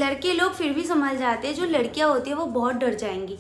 लड़के लोग फिर भी संभल जाते हैं, जो लड़कियां होती है वो बहुत डर जाएंगी।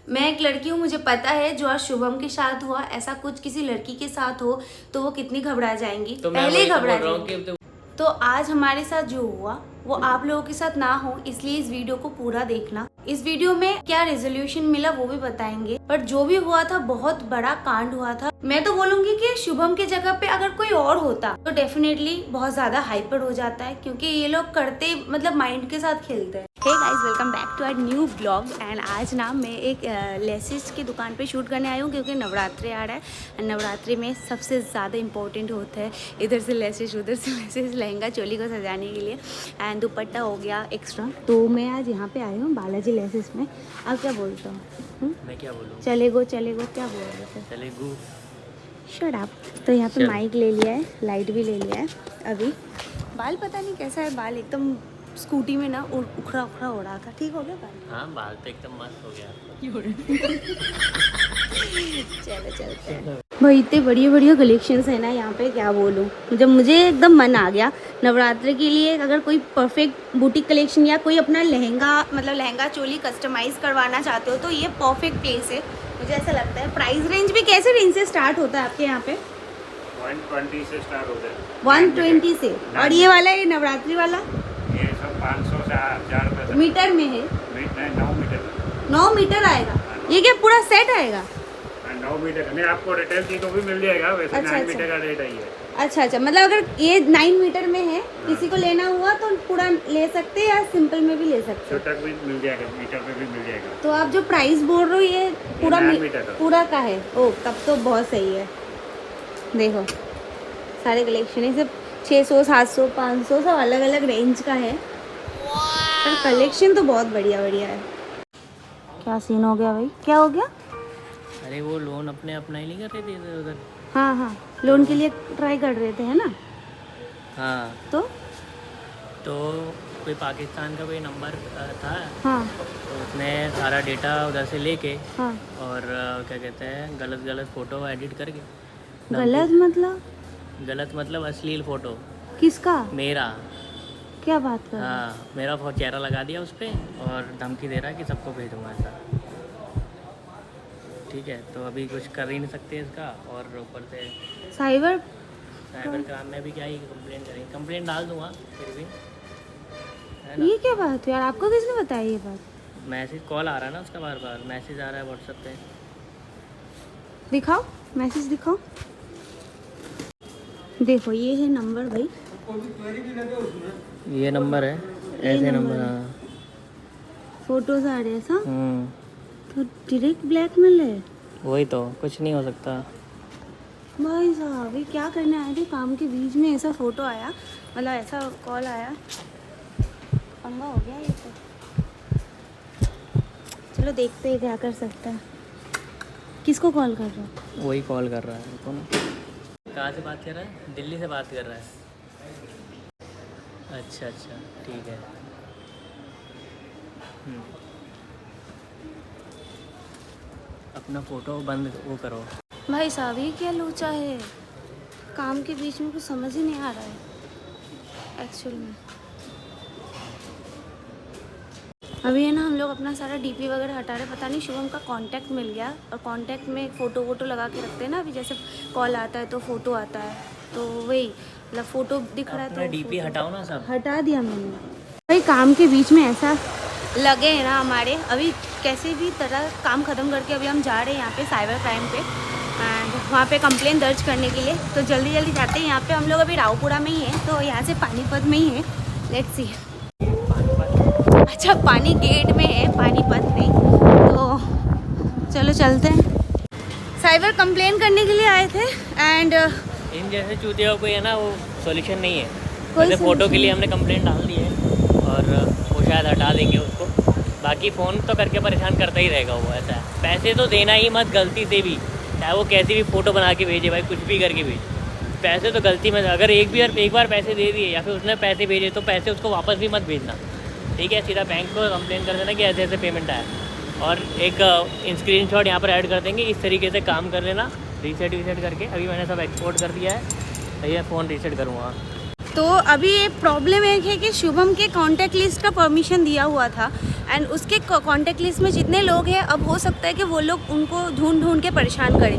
मैं एक लड़की हूँ, मुझे पता है जो आज शुभम के साथ हुआ, ऐसा कुछ किसी लड़की के साथ हो तो वो कितनी घबरा जाएंगी, तो पहले ही घबरा तो जाएंगी। तो आज हमारे साथ जो हुआ वो आप लोगों के साथ ना हो, इसलिए इस वीडियो को पूरा देखना। इस वीडियो में क्या रेजोल्यूशन मिला वो भी बताएंगे, पर जो भी हुआ था बहुत बड़ा कांड हुआ था। मैं तो बोलूंगी कि शुभम के जगह पे अगर कोई और होता तो डेफिनेटली बहुत ज्यादा हाइपर हो जाता है, क्योंकि ये लोग करते मतलब माइंड के साथ खेलते हैं। Hey guys, welcome back to our new blog. And आज ना मैं एक लेसिस की दुकान पे शूट करने आई हूँ, क्योंकि नवरात्रि आ रहा है। नवरात्रि में सबसे ज़्यादा इम्पोर्टेंट होता है इधर से लेसिस उधर से लेसिस, लहंगा चोली को सजाने के लिए। एंड दुपट्टा हो गया एक्स्ट्रा। तो मैं आज यहाँ पे आई हूँ बालाजी लेसिस में। आप क्या बोलता हूँ? मैं क्या बोलूँ? चलेगो क्या बोल रहे थे? चलेगू। Shut up. तो यहाँ पे माइक ले लिया है, लाइट भी ले लिया है। अभी बाल पता नहीं कैसा है, बाल एकदम स्कूटी में ना उखड़ा उखड़ा हो रहा था। ठीक हो गया बाल? हाँ, बाल तो एकदम मस्त हो गया। चलो चलते हैं भाई। इतने बढ़िया बढ़िया कलेक्शंस है ना यहाँ पे, क्या बोलूँ। जब मुझे एकदम मन आ गया नवरात्रि के लिए, अगर कोई परफेक्ट बुटीक कलेक्शन या कोई अपना लहंगा मतलब लहंगा चोली कस्टमाइज करवाना चाहते हो तो ये परफेक्ट प्लेस है, मुझे ऐसा लगता है। प्राइस रेंज भी कैसे रेंज से स्टार्ट होता है आपके यहाँ पे? 120 से स्टार्ट होता है। 120 से। और ये वाला, ये नवरात्रि वाला ये सब 500 से 1000 रुपये तक। मीटर में है? 9 मीटर। 9 मीटर आएगा? ये क्या पूरा सेट आएगा? 9 मीटर नहीं, आपको रिटेल की तो भी मिल जाएगा, वैसे अच्छा, 9 मीटर का रेट है ये। अच्छा, मतलब अगर ये 9 मीटर में है, किसी को लेना हुआ तो पूरा ले सकते हैं या सिंपल में भी ले सकते हैं? छोटा भी मिल जाएगा, मीटर पे भी मिल जाएगा। तो आप जो प्राइस बोल रहे हो ये पूरा 9 मीटर का पूरा का है? ओ, तब तो बहुत सही है। देखो सारे कलेक्शन है, सिर्फ 600 700 500 सब अलग अलग रेंज का है, पर कलेक्शन तो बहुत बढ़िया बढ़िया है। क्या सीन हो गया भाई? क्या हो गया? अरे वो लोन अपने अपना ही नहीं कर रहे थे इधर उधर। हाँ, लोन के लिए ट्राई कर रहे थे, है ना? हाँ, तो कोई पाकिस्तान का कोई नंबर था। हाँ तो उसने सारा डेटा उधर से लेके हाँ। और क्या कहते हैं, गलत फ़ोटो एडिट करके। गलत मतलब अश्लील फ़ोटो। किसका? मेरा। क्या बात कर रहे हो? हाँ, मेरा चेहरा लगा दिया उस पर और धमकी दे रहा है कि सबको भेजूँगा ऐसा। ठीक है, तो अभी कुछ कर ही नहीं सकते इसका, और ऊपर से साइबर क्राइम में भी क्या ही कंप्लेंट डाल दूंगा फिर भी, है ना? ये क्या बात है यार, आपको किसने बताया ये बात? मैसेज कॉल आ रहा है ना उसका, बार बार मैसेज आ रहा है व्हाट्सएप पे। दिखाओ, मैसेज दिखाओ। देखो ये है नंबर भाई, ये नंबर है, ऐसे नंबर। हाँ, फोटोज आ रहे हैं ऐसा। तो डायरेक्ट ब्लैकमेल है। वही तो, कुछ नहीं हो सकता भाई साहब, ये क्या करने आए थे? काम के बीच में ऐसा फोटो आया, मतलब ऐसा कॉल आया, पंगा हो गया ये तो। चलो देखते हैं क्या कर सकता है। किसको कॉल कर रहा है? वही कॉल कर रहा है। कौन? कहाँ से बात कर रहा है? दिल्ली से बात कर रहा है। अच्छा, ठीक है। अपना फ़ोटो बंद वो करो। भाई साहब ये क्या लोचा है? काम के बीच में कुछ समझ ही नहीं आ रहा है एक्चुअल में। अभी है ना, हम लोग अपना सारा डीपी वगैरह हटा रहे। पता नहीं शुभम का कांटेक्ट मिल गया, और कांटेक्ट में फ़ोटो वोटो लगा के रखते हैं ना। अभी जैसे कॉल आता है तो फ़ोटो आता है, तो वही मतलब फ़ोटो दिख रहा है तो डीपी हटाओ ना, सब हटा दिया मैंने। भाई काम के बीच में ऐसा लगे हैं ना हमारे। अभी कैसे भी तरह काम ख़त्म करके अभी हम जा रहे हैं यहाँ पे साइबर क्राइम पे, एंड वहाँ पे कंप्लेन दर्ज करने के लिए। तो जल्दी जाते हैं। यहाँ पे हम लोग अभी रावपुरा में ही हैं, तो यहाँ से पानीपत में ही है। Let's see. अच्छा, पानी गेट में है, पानीपत में। तो चलो चलते हैं। साइबर कंप्लेन करने के लिए आए थे, एंड इन जैसे चूतियों को है ना, वो सॉल्यूशन नहीं है। कोई जैसे फ़ोटो के solution लिए हमने कंप्लेंट डाल दी है, और वो शायद हटा देंगे उसको। बाकी फ़ोन तो करके परेशान करता ही रहेगा वो। ऐसा है, पैसे तो देना ही मत गलती से भी, चाहे वो कैसी भी फ़ोटो बना के भेजे भाई, कुछ भी करके भेजे। पैसे तो गलती में, अगर एक बार पैसे दे दिए या फिर उसने पैसे भेजे तो पैसे उसको वापस भी मत भेजना। ठीक है, सीधा बैंक को कंप्लेन कर देना कि ऐसे ऐसे पेमेंट आया, और एक स्क्रीनशॉट यहाँ पर ऐड कर देंगे। इस तरीके से काम कर लेना, रीसेट करके। अभी मैंने सब एक्सपोर्ट कर दिया है, ये फ़ोन रीसेट करूँगा। तो अभी एक प्रॉब्लम एक है कि शुभम के कॉन्टैक्ट लिस्ट का परमिशन दिया हुआ था एंड उसके कॉन्टैक्ट लिस्ट में जितने लोग हैं अब हो सकता है कि वो लोग उनको ढूंढ ढूंढ के परेशान करें।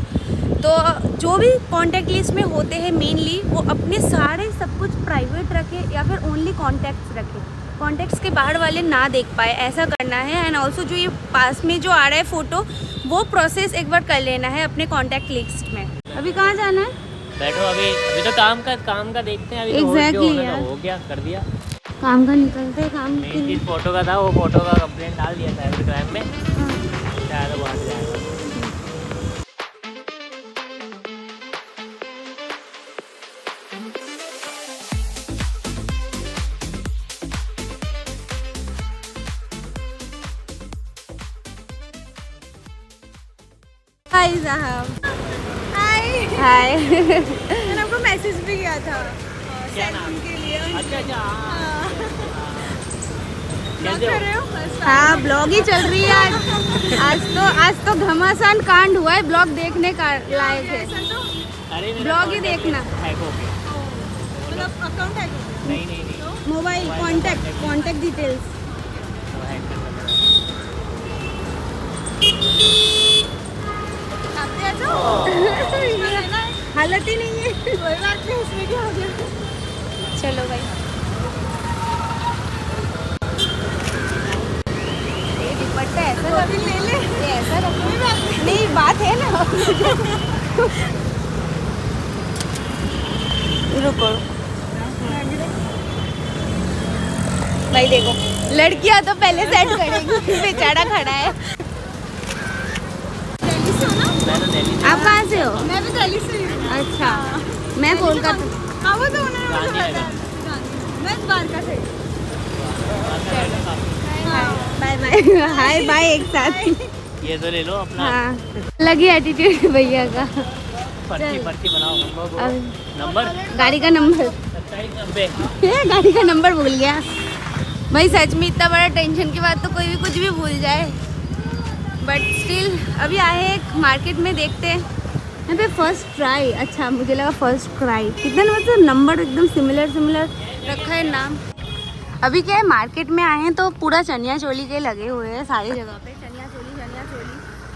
तो जो भी कॉन्टैक्ट लिस्ट में होते हैं मेनली वो अपने सारे सब कुछ प्राइवेट रखें या फिर ओनली कॉन्टैक्ट्स रखें, कॉन्टैक्ट्स के बाहर वाले ना देख पाए, ऐसा करना है। एंड ऑल्सो जो ये पास में जो आ रहा है फ़ोटो वो प्रोसेस एक बार कर लेना है अपने कॉन्टैक्ट लिस्ट में। अभी कहाँ जाना है? बैठो, अभी तो काम का देखते हैं। अभी Exactly, तो यार। हो गया, कर दिया काम का निकलते हैं काम के मेन लिए। चीज़ फोटो का था, वो फोटो का कंप्लेंट डाल दिया साइबर क्राइम में, शायद वो आ जाएगा। हाय साहब। हाय मैंने आपको मैसेज भी किया था क्या नाम? के लिए। अच्छा ब्लॉग कर रहे हो? हाँ ब्लॉग ही चल रही है आज तो घमासान कांड हुआ है, ब्लॉग देखने का लायक है। अरे ब्लॉग ही देखना। हैक हो गया। मतलब अकाउंट है? नहीं मोबाइल कॉन्टैक्ट डिटेल्स। हैक करना हालत ही नहीं है। कोई बात नहीं, उसमें क्या हो गया। चलो भाई ये दुपट्टा ऐसा रख ले ले, ये ऐसा रख नहीं, बात है ना। रुको भाई, देखो लड़कियां तो पहले सेट करेंगी, बेचारा खड़ा है। मैं तो दिल्ली से। आप कहाँ से हो? मैं भी दिल्ली से हूँ। अच्छा मैं कोलकाता। हाँ वो तो उन्होंने मुझे गांधी बताया। मैं द्वारका से। Bye bye. हाय बाय एक साथ। ये तो ले लो अपना। हाँ लगी एटीट्यूड भैया का। पर्ची बनाओ, अब नंबर गाड़ी का नंबर 2790। गाड़ी का नंबर भूल गया भाई। सच में इतना बड़ा टेंशन के बाद तो कोई भी कुछ भी भूल जाए, बट स्टिल अभी आए एक मार्केट में, देखते हैं यहाँ पे फर्स्ट ट्राई। अच्छा मुझे लगा फर्स्ट ट्राई, कितना मतलब नंबर एकदम सिमिलर रखा है नाम। अभी क्या है मार्केट में आए हैं तो पूरा चनिया चोली के लगे हुए हैं सारी जगह पे, चनिया चोली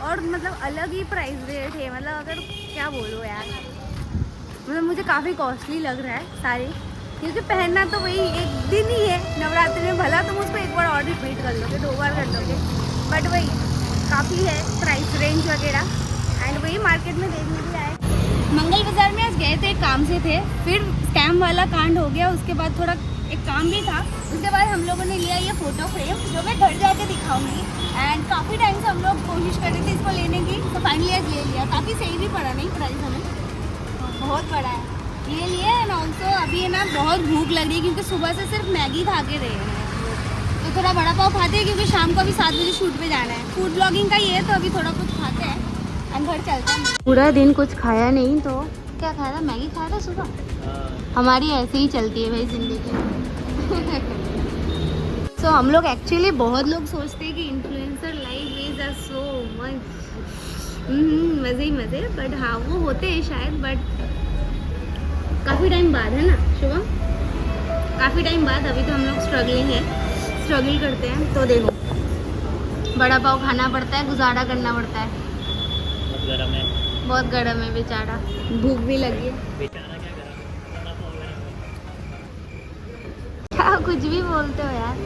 और मतलब अलग ही प्राइस रेट है। मतलब अगर क्या बोलो यार, मतलब मुझे काफ़ी कॉस्टली लग रहा है सारी, क्योंकि पहनना तो वही एक दिन ही है नवरात्रि में, भला तुम उसको एक बार और रिपीट कर लोगे, 2 बार कर लोगे, बट वही काफ़ी है प्राइस रेंज वगैरह। एंड वही मार्केट में देखने भी आए। मंगल बाज़ार में आज गए थे, काम से थे, फिर स्कैम वाला कांड हो गया, उसके बाद थोड़ा एक काम भी था, उसके बाद हम लोगों ने लिया ये फ़ोटो फ्रेम जो मैं घर जाके दिखाऊंगी। एंड काफ़ी टाइम से हम लोग कोशिश कर रहे थे इसको लेने की, तो फाइनली आज ले लिया। काफ़ी सही भी पड़ा, नहीं प्राइस हमें बहुत बड़ा है, ये लिए। एंड ऑल्सो अभी है ना बहुत भूख लग रही है, क्योंकि सुबह से सिर्फ मैगी खा के रहे हैं, तो थोड़ा बड़ा पाव खाते हैं, क्योंकि शाम को अभी 7 बजे शूट पे जाना है। फूड ब्लॉगिंग का ये है, तो अभी थोड़ा कुछ खाते हैं एंड घर चलते हैं। पूरा दिन कुछ खाया नहीं, तो क्या खाया था? मैगी खाया था सुबह। हमारी ऐसे ही चलती है भाई ज़िंदगी। सो हम लोग एक्चुअली बहुत लोग सोचते हैं कि influencer life is a so much मज़े ही मज़े, बट हाँ वो होते हैं शायद, बट काफ़ी टाइम बाद है ना शुभम, काफ़ी टाइम बाद। अभी तो हम लोग स्ट्रगल करते हैं, तो देखो बड़ा पाव खाना पड़ता है, गुजारा करना पड़ता है। बहुत गर्म है बेचारा, भूख भी लगी है। क्या कुछ भी बोलते हो यार।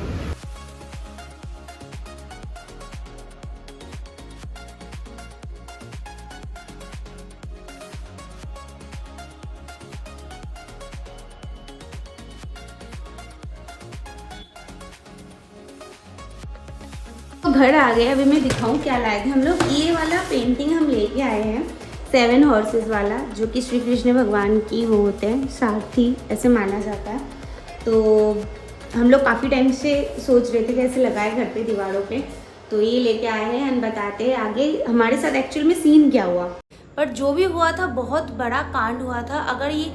तो घर आ गए, अभी मैं दिखाऊं क्या लाए थे हम लोग। ये वाला पेंटिंग हम लेके आए हैं 7 हॉर्सेस वाला, जो कि श्री कृष्ण भगवान की वो होते हैं सारथी, ऐसे माना जाता है। तो हम लोग काफ़ी टाइम से सोच रहे थे कैसे लगाए घर पे दीवारों पे, तो ये लेके आए हैं एंड बताते हैं आगे हमारे साथ एक्चुअल में सीन क्या हुआ। बट जो भी हुआ था बहुत बड़ा कांड हुआ था। अगर ये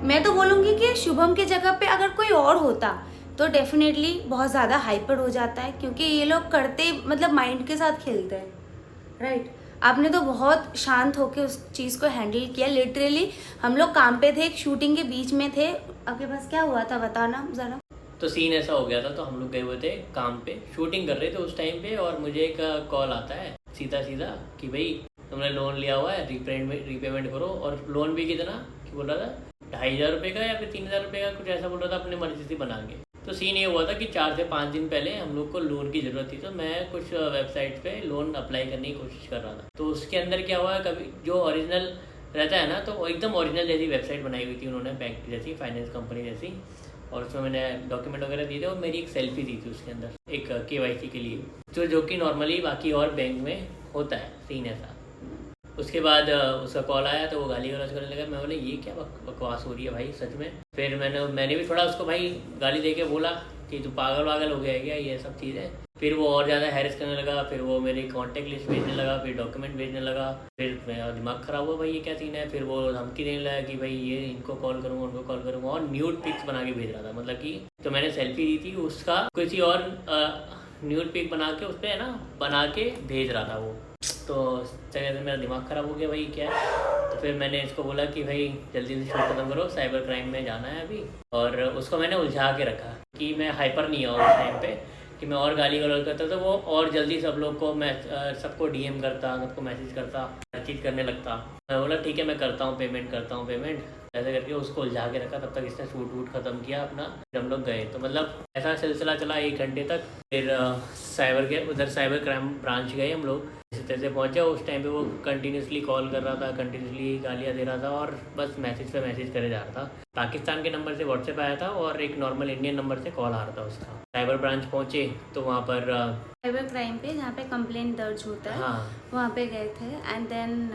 मैं तो बोलूँगी कि शुभम के जगह पे अगर कोई और होता तो डेफिनेटली बहुत ज़्यादा हाइपर हो जाता है, क्योंकि ये लोग करते मतलब माइंड के साथ खेलते हैं, राइट। आपने तो बहुत शांत होकर उस चीज़ को हैंडल किया। लिटरली हम लोग काम पे थे, एक शूटिंग के बीच में थे, आपके पास क्या हुआ था, बताना ज़रा। तो सीन ऐसा हो गया था, तो हम लोग गए हुए थे काम पे, शूटिंग कर रहे थे उस टाइम पे, और मुझे एक कॉल आता है सीधा सीधा कि भाई तुमने लोन लिया हुआ है, रीपेमेंट करो। और लोन भी कितना कि बोल रहा था 2,500 रुपये का या फिर 3,000 रुपये का, कुछ ऐसा बोल रहा था, अपनी मर्जी से बना के। तो सीन ये हुआ था कि 4 से 5 दिन पहले हम लोग को लोन की ज़रूरत थी, तो मैं कुछ वेबसाइट पे लोन अप्लाई करने की कोशिश कर रहा था। तो उसके अंदर क्या हुआ, कभी जो ओरिजिनल रहता है ना, तो एकदम ओरिजिनल जैसी वेबसाइट बनाई हुई थी उन्होंने, बैंक जैसी, फाइनेंस कंपनी जैसी, और उसमें मैंने डॉक्यूमेंट वगैरह दिए थे, और मेरी एक सेल्फी दी थी उसके अंदर एक KYC के लिए, जो कि नॉर्मली बाकी और बैंक में होता है, सीन ऐसा। उसके बाद उसका कॉल आया तो वो गाली गलौज करने लगा। मैं बोले ये क्या बकवास हो रही है भाई सच में। फिर मैंने भी थोड़ा उसको भाई गाली दे के बोला कि तू पागल वागल हो गया है क्या, ये सब चीज़ें। फिर वो और ज़्यादा हैरेस करने लगा, फिर वो मेरी कॉन्टैक्ट लिस्ट भेजने लगा, फिर डॉक्यूमेंट भेजने लगा। फिर मेरा दिमाग ख़राब हुआ भाई ये क्या सीन है। फिर वो धमकी देने लगा कि भाई ये इनको कॉल करूँगा, उनको कॉल करूँगा, और न्यूड पिक्स बना के भेज रहा था। मतलब कि तो मैंने सेल्फी दी थी उसका किसी और न्यूड पिक बना के उस पर है ना बना के भेज रहा था वो। तो जगह से मेरा दिमाग ख़राब हो गया भाई क्या है। तो फिर मैंने इसको बोला कि भाई जल्दी से शूट खत्म करो, साइबर क्राइम में जाना है अभी। और उसको मैंने उलझा के रखा कि मैं हाइपर नहीं हुआ उस टाइम पे, कि मैं और गाली गलौज करता तो वो और जल्दी सब लोग को मैं सबको DM करता, सबको मैसेज करता, हर चीज़ करने लगता। मैं बोला ठीक है मैं करता हूँ पेमेंट, ऐसे करके उसको उलझा के रखा। तब तक इसने शूट वूट ख़त्म किया अपना, जब हम लोग गए। तो मतलब ऐसा सिलसिला चला 1 घंटे तक। फिर साइबर क्राइम ब्रांच गए हम लोग, इसी तरह से पहुँचे। उस टाइम पे वो कंटिन्यूसली कॉल कर रहा था, कंटिन्यूसली गालियाँ दे रहा था, और बस मैसेज पे मैसेज करे जा रहा था। पाकिस्तान के नंबर से व्हाट्सएप आया था और एक नॉर्मल इंडियन नंबर से कॉल आ रहा था उसका। साइबर ब्रांच पहुँचे तो वहाँ पर साइबर क्राइम पे जहाँ पे कंप्लेंट दर्ज होता है, हाँ वहाँ पे गए थे। एंड देन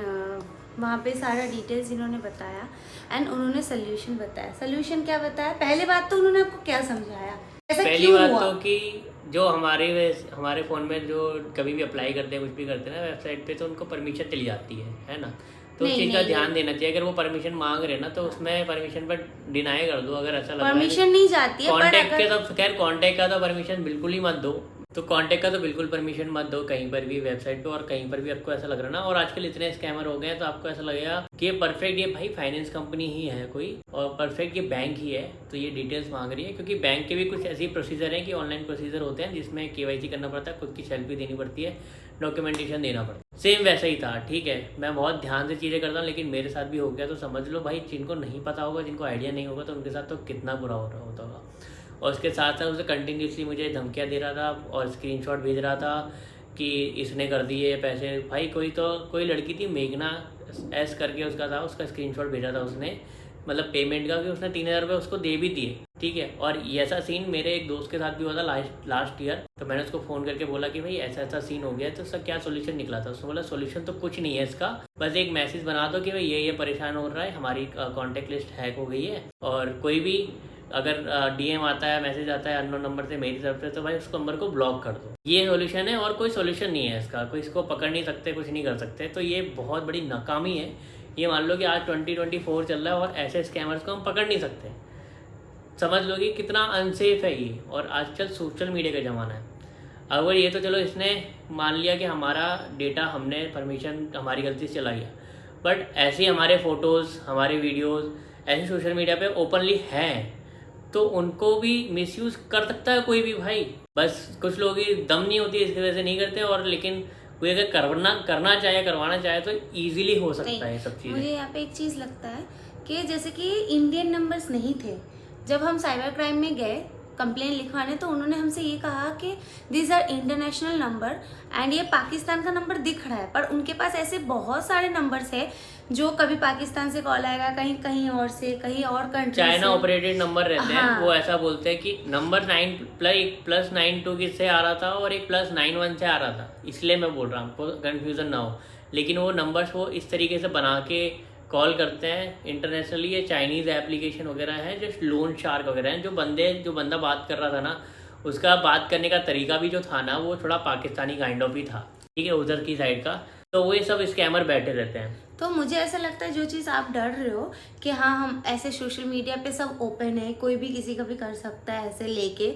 वहाँ पे सारा डिटेल्स इन्होंने बताया एंड उन्होंने सोल्यूशन बताया। सोल्यूशन क्या बताया, पहली बात तो उन्होंने आपको क्या समझाया, ऐसा पहली क्यों बात हुआ? तो कि जो हमारे फ़ोन में जो कभी भी अप्लाई करते हैं, कुछ भी करते हैं ना वेबसाइट पे, तो उनको परमिशन चली जाती है ना। तो उस चीज़ का ध्यान देना चाहिए। अगर वो परमिशन मांग रहे हैं ना, तो उसमें परमिशन पर डिनाई कर दो। अगर ऐसा लग रहा है परमिशन नहीं जाती है, कॉन्टैक्ट के, तो खैर कॉन्टैक्ट का तो परमिशन बिल्कुल ही मत दो। तो कॉन्टैक्ट का तो बिल्कुल परमिशन मत दो कहीं पर भी, वेबसाइट पे और कहीं पर भी आपको ऐसा लग रहा है ना। और आजकल इतने स्कैमर हो गए हैं, तो आपको ऐसा लगेगा कि ये परफेक्ट, ये भाई फाइनेंस कंपनी ही है कोई, और परफेक्ट ये बैंक ही है, तो ये डिटेल्स मांग रही है। क्योंकि बैंक के भी कुछ ऐसी प्रोसीजर हैं कि ऑनलाइन प्रोसीजर होते हैं जिसमें KYC करना पड़ता है, खुद की सेल्फी देनी पड़ती है, डॉक्यूमेंटेशन देना पड़ता है। सेम वैसा ही था, ठीक है। मैं बहुत ध्यान से चीज़ें करता हूँ, लेकिन मेरे साथ भी हो गया। तो समझ लो भाई, जिनको नहीं पता होगा, जिनको आइडिया नहीं होगा, तो उनके साथ तो कितना बुरा हो रहा होता होगा। और उसके साथ साथ उसे कंटिन्यूसली मुझे धमकियाँ दे रहा था और स्क्रीनशॉट भेज रहा था कि इसने कर दिए पैसे। भाई कोई लड़की थी मेघना S करके उसका था, उसका स्क्रीनशॉट भेजा था उसने, मतलब पेमेंट का, कि उसने 3,000 रुपये उसको दे भी दिए, ठीक है। और ऐसा सीन मेरे एक दोस्त के साथ भी हुआ था लास्ट ईयर। तो मैंने उसको फ़ोन करके बोला कि भाई ऐसा सीन हो गया है, तो उसका क्या सोल्यूशन निकला था। उसने बोला सोल्यूशन तो कुछ नहीं है इसका, बस एक मैसेज बना दो कि भाई ये परेशान हो रहा है, हमारी कॉन्टैक्ट लिस्ट हैक हो गई है, और कोई भी अगर DM आता है, मैसेज आता है अननोन नंबर से मेरी तरफ से, तो भाई उस नंबर को ब्लॉक कर दो। ये सोल्यूशन है, और कोई सोल्यूशन नहीं है इसका, कोई इसको पकड़ नहीं सकते, कुछ नहीं कर सकते। तो ये बहुत बड़ी नाकामी है। ये मान लो कि आज 2024 चल रहा है और ऐसे स्कैमर्स को हम पकड़ नहीं सकते। समझ लो कि कितना अनसेफ है ये। और आजकल सोशल मीडिया का ज़माना है। अगर ये तो चलो इसने मान लिया कि हमारा डेटा, हमने परमिशन हमारी गलती से चला गया, बट ऐसे हमारे फ़ोटोज़, हमारे वीडियोज़ ऐसे सोशल मीडिया पे ओपनली हैं, तो उनको भी मिसयूज़ कर सकता है कोई भी भाई। बस कुछ लोगों की दम नहीं होती, इसकी वजह से नहीं करते। और लेकिन कोई अगर करना चाहे, करवाना चाहे, तो ईजिली हो सकता है सब चीज़ें। मुझे यहाँ पे एक चीज़ लगता है कि जैसे कि इंडियन नंबर्स नहीं थे, जब हम साइबर क्राइम में गए कंप्लेन लिखवाने, तो उन्होंने हमसे ये कहा कि this are international number and ये पाकिस्तान का नंबर दिख रहा है, पर उनके पास ऐसे बहुत सारे नंबर्स है जो कभी पाकिस्तान से कॉल आएगा, कहीं और से, कहीं और कंट्री, चाइना ऑपरेटेड नंबर रहते हैं। हाँ। वो ऐसा बोलते हैं कि नंबर 9+92 किससे आ रहा था और एक +91 से आ रहा था, इसलिए मैं बोल रहा हूँ, आपको कन्फ्यूज़न ना हो। लेकिन वो नंबर्स वो इस तरीके से बना के कॉल करते हैं इंटरनेशनली। ये चाइनीज़ एप्लीकेशन वगैरह हैं, जो लोन शार्क वगैरह हैं। जो बंदा बात कर रहा था ना, उसका बात करने का तरीका भी जो था ना, वो थोड़ा पाकिस्तानी काइंड ऑफ ही था, ठीक है, उधर की साइड का। तो वो ये सब स्कैमर बैठे रहते हैं। तो मुझे ऐसा लगता है जो चीज़ आप डर रहे हो कि हाँ हम ऐसे सोशल मीडिया पे सब ओपन है, कोई भी किसी का भी कर सकता है ऐसे लेके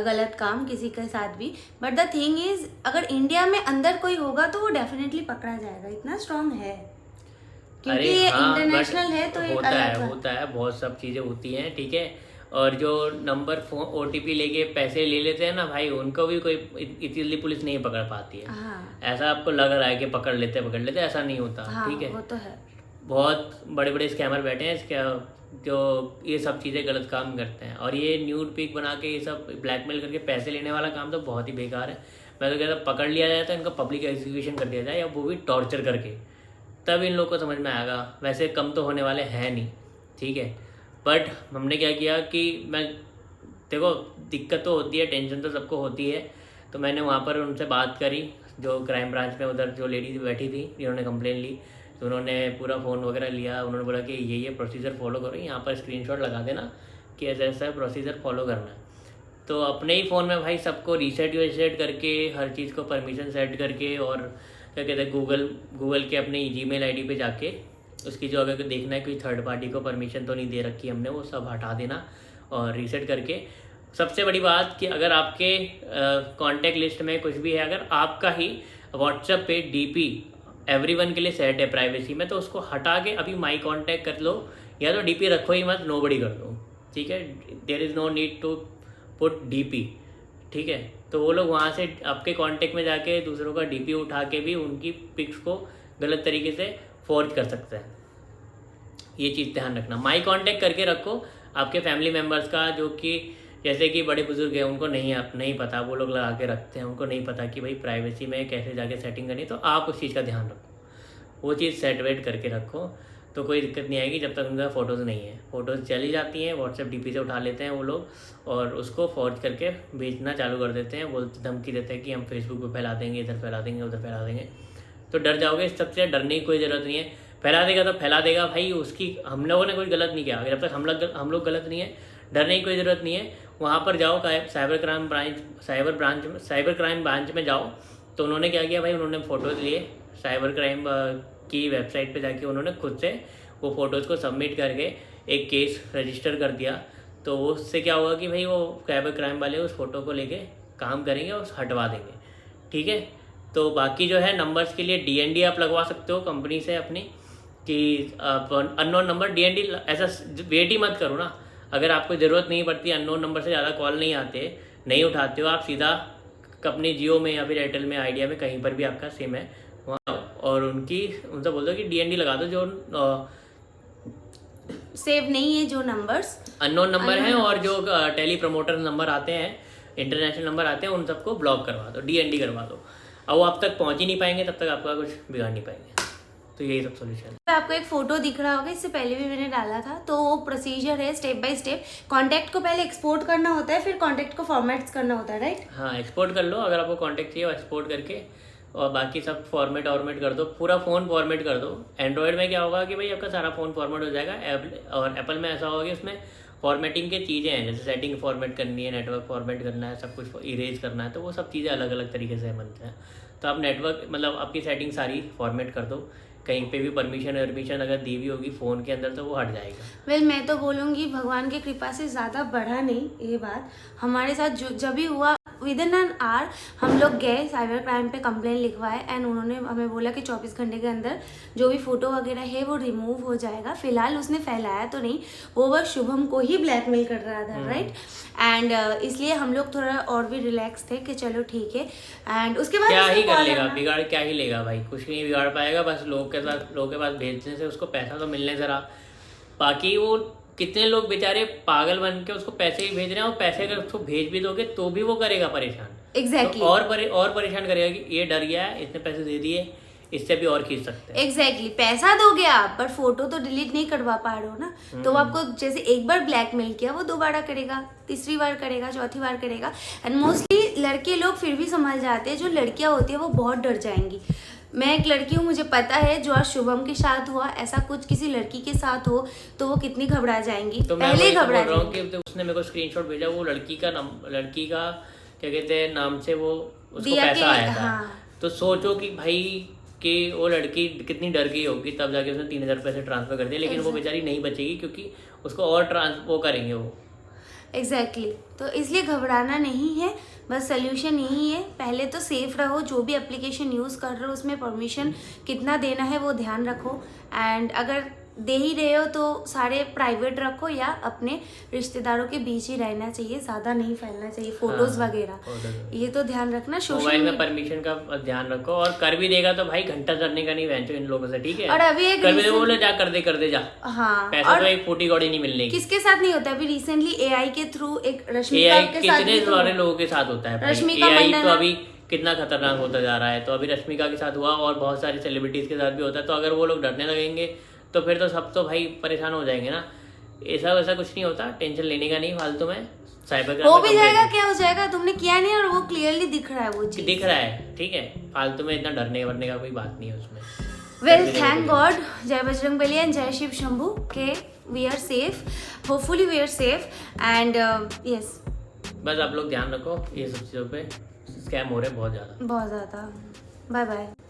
गलत काम किसी के साथ भी, बट द थिंग इज अगर इंडिया में अंदर कोई होगा तो वो डेफिनेटली पकड़ा जाएगा, इतना स्ट्रांग है। क्योंकि ये इंटरनेशनल है तो एक अलग होता है बहुत सब चीज़ें होती हैं, ठीक है। और जो नंबर फोन OTP लेके पैसे ले लेते हैं ना भाई, उनको भी कोई इतनी पुलिस नहीं पकड़ पाती है। हाँ। ऐसा आपको लग रहा है कि पकड़ लेते ऐसा नहीं होता। हाँ, ठीक है, वो तो है। बहुत बड़े बड़े स्कैमर बैठे हैं इसके जो ये सब चीज़ें गलत काम करते हैं। और ये न्यूड पिक बना के ये सब ब्लैकमेल करके पैसे लेने वाला काम तो बहुत ही बेकार है। मैं तो कहता पकड़ लिया जाए तो इनका पब्लिक एग्जीक्यूशन कर दिया जाए, या वो भी टॉर्चर करके, तब इन लोग को समझ में आएगा। वैसे कम तो होने वाले हैं नहीं, ठीक है। बट हमने क्या किया कि देखो दिक्कत तो होती है, टेंशन तो सबको होती है, तो मैंने वहाँ पर उनसे बात करी, जो क्राइम ब्रांच में उधर जो लेडी बैठी थी जिन्होंने कंप्लेन ली, तो उन्होंने पूरा फ़ोन वगैरह लिया। उन्होंने बोला कि ये प्रोसीजर फॉलो करो, यहाँ पर स्क्रीनशॉट लगा देना कि ऐसा ऐसा प्रोसीजर फॉलो करना है। तो अपने ही फ़ोन में भाई सबको रीसेट करके, हर चीज़ को परमिशन सेट करके, और क्या कहते हैं गूगल के अपने Gmail ID पे जाके उसकी जो अगर देखना है कोई थर्ड पार्टी को परमिशन तो नहीं दे रखी हमने, वो सब हटा देना और रीसेट करके। सबसे बड़ी बात कि अगर आपके कॉन्टैक्ट लिस्ट में कुछ भी है, अगर आपका ही व्हाट्सएप पे DP एवरीवन के लिए सेट है प्राइवेसी में, तो उसको हटा के अभी माई कॉन्टैक्ट कर लो, या तो DP रखो ही मत, नोबडी कर दो, ठीक है। There is no need to put DP, ठीक है। तो वो लोग वहाँ से आपके कांटेक्ट में जाके दूसरों का DP उठा के भी उनकी पिक्स को गलत तरीके से फॉर्ज कर सकते हैं। ये चीज़ ध्यान रखना, माई कांटेक्ट करके रखो आपके फैमिली मेम्बर्स का, जो कि जैसे कि बड़े बुजुर्ग हैं उनको नहीं पता, वो लोग लगा के रखते हैं, उनको नहीं पता कि भाई प्राइवेसी में कैसे जाके सेटिंग करनी, तो आप उस चीज़ का ध्यान रखो, वो चीज़ सेट वेट करके रखो, तो कोई दिक्कत नहीं आएगी। जब तक उनका फ़ोटोज़ नहीं है, फ़ोटोज़ चली जाती हैं व्हाट्सएप DP से उठा लेते हैं वो लोग, और उसको फॉर्ज करके भेजना चालू कर देते हैं, बोलते धमकी देते हैं कि हम फेसबुक पे फैला देंगे, इधर फैला देंगे, उधर फैला देंगे। तो डर जाओगे, इस सबसे डरने की कोई ज़रूरत नहीं है। फैला देगा तो फैला देगा भाई, उसकी हम लोगों ने कोई गलत नहीं किया। जब तक हम लोग गलत नहीं है, डरने की कोई ज़रूरत नहीं है। वहाँ पर जाओ, साइबर क्राइम ब्रांच में जाओ, तो उन्होंने क्या किया भाई, उन्होंने फ़ोटोज़ लिए, साइबर क्राइम की वेबसाइट पे जाके उन्होंने खुद से वो फ़ोटोज़ को सबमिट करके एक केस रजिस्टर कर दिया। तो उससे क्या होगा कि भाई वो साइबर क्राइम वाले उस फ़ोटो को लेके काम करेंगे और हटवा देंगे, ठीक है। तो बाकी जो है नंबर्स के लिए DND आप लगवा सकते हो कंपनी से अपनी, कि अननोन नंबर DND, ऐसा वेट ही मत करो ना। अगर आपको ज़रूरत नहीं पड़ती, अननोन नंबर से ज़्यादा कॉल नहीं आते, नहीं उठाते हो, आप सीधा अपनी जियो में या फिर एयरटेल में, आइडिया में, कहीं पर भी आपका सिम है वहाँ, और उनसे बोल दो कि DND लगा दो, जो सेव नहीं है जो नंबर्स अननोन नंबर हैं, और जो टेली प्रमोटर नंबर आते हैं, इंटरनेशनल नंबर आते हैं, उन सबको ब्लॉक करवा दो, DND करवा दो। अब वो आप तक पहुँच ही नहीं पाएंगे, तब तक आपका कुछ बिगाड़ नहीं पाएंगे। तो यही सब सोल्यूशन है। आपको एक फोटो दिख रहा होगा, इससे पहले भी मैंने डाला था। तो वो प्रोसीजर है स्टेप बाय स्टेप। कॉन्टैक्ट को पहले एक्सपोर्ट करना होता है, फिर कॉन्टैक्ट को फॉर्मेट्स करना होता है, राइट? हाँ, एक्सपोर्ट कर लो अगर आपको कॉन्टैक्ट चाहिए, एक्सपोर्ट करके, और बाकी सब फॉर्मेट कर दो, पूरा फ़ोन फॉर्मेट कर दो। एंड्रॉयड में क्या होगा कि भाई आपका सारा फ़ोन फॉर्मेट हो जाएगा, और एप्पल में ऐसा होगा कि उसमें फॉर्मेटिंग की चीज़ें हैं, जैसे सेटिंग फॉर्मेट करनी है, नेटवर्क फॉर्मेट करना है, सब कुछ इरेज करना है, तो वो सब चीज़ें अलग अलग तरीके से बनते हैं। तो आप नेटवर्क आपकी सेटिंग सारी फॉर्मेट कर दो, कहीं पे भी परमिशन अगर दी हुई होगी फ़ोन के अंदर तो वो हट जाएगा। मैं तो बोलूँगी भगवान की कृपा से ज़्यादा बढ़ा नहीं ये बात। हमारे साथ जब भी हुआ, विद इन एन आवर हम लोग गए साइबर क्राइम पे कंप्लेन लिखवाए, एंड उन्होंने हमें बोला कि 24 घंटे के अंदर जो भी फ़ोटो वगैरह है वो रिमूव हो जाएगा। फिलहाल उसने फैलाया तो नहीं, वो बस शुभम को ही ब्लैकमेल कर रहा था, राइट? एंड इसलिए हम लोग थोड़ा और भी रिलैक्स थे कि चलो ठीक है। एंड उसके बाद क्या ही कर लेगा, बिगाड़ क्या ही लेगा भाई, कुछ नहीं बिगाड़ पाएगा। बस लोग के पास भेजने से उसको पैसा तो मिलने ज़रा, बाकी वो कितने लोग बेचारे पागल बन के उसको पैसे ही भेज रहे हैं, और पैसे अगर उसको भेज भी दोगे तो भी वो करेगा परेशान। एग्जैक्टली तो और परेशान करेगा कि ये डर गया है, इतने पैसे दे दिए, इससे भी और खींच सकते हैं। एग्जैक्टली पैसा दोगे आप, पर फोटो तो डिलीट नहीं करवा पा रहे हो ना। तो आपको जैसे एक बार ब्लैकमेल किया, वो दोबारा करेगा, तीसरी बार करेगा, चौथी बार करेगा। एंड मोस्टली लड़के लोग फिर भी संभल जाते हैं, जो लड़कियां होती है वो बहुत डर जाएंगी। मैं एक लड़की हूँ, मुझे पता है जो आज शुभम के साथ हुआ, ऐसा कुछ किसी लड़की के साथ हो तो वो कितनी घबरा जाएंगी। तो पहले घबरा जाएंगी। तो उसने मेरे को स्क्रीनशॉट भेजा, वो लड़की का क्या कहते हैं नाम से वो उसको पैसा आया था। तो सोचो कि भाई कि वो लड़की कितनी डर गई होगी, तब जाके उसने 3000 पैसे ट्रांसफर कर दिए, लेकिन वो बेचारी नहीं बचेगी क्योंकि उसको और वो करेंगे वो। एग्जैक्टली तो इसलिए घबराना नहीं है, बस सोल्यूशन यही है, पहले तो सेफ रहो, जो भी एप्लीकेशन यूज़ कर रहे हो उसमें परमिशन कितना देना है वो ध्यान रखो। एंड अगर दे ही रहे हो तो सारे प्राइवेट रखो या अपने रिश्तेदारों के बीच ही रहना चाहिए, ज़्यादा नहीं फैलना चाहिए फोटोज़ वगैरह, ये तो ध्यान रखना। मोबाइल में परमिशन का ध्यान रखो, और कर भी देगा तो भाई घंटा करने का नहीं बहन इन लोगों से, ठीक है। और अभी एक कर भी दे, बोले जा कर दे जा। हाँ, पैसा तो एक फूटी कौड़ी नहीं मिलने की। किसके साथ नहीं होता, अभी रिसेंटली एआई के थ्रू एक रश्मिका एआई के साथ कितने भी तो सारे लोगों के साथ होता है। रश्मिका एआई तो मंदाना अभी कितना खतरनाक होता जा रहा है, तो अभी रश्मिका के साथ हुआ और बहुत सारी सेलिब्रिटीज के साथ भी होता है। तो अगर वो लोग डरने लगेंगे तो फिर तो सब तो भाई परेशान हो जाएंगे ना। ऐसा वैसा कुछ नहीं होता, टेंशन लेने का नहीं फालतू में। साइबर हो भी जाएगा, क्या हो जाएगा, तुमने किया नहीं और वो क्लियरली दिख रहा है, वो चीज दिख रहा है, ठीक है। फालतू में इतना डरने वरने का कोई बात नहीं है उसमें। वेल थैंक गॉड, जय बजरंगबली एंड जय शिव शंभू के we are safe, hopefully we are safe and yes. बस आप लोग ध्यान रखो, ये सब चीज़ों पे स्कैम हो रहे हैं बहुत ज़्यादा। बहुत ज़्यादा। Bye bye.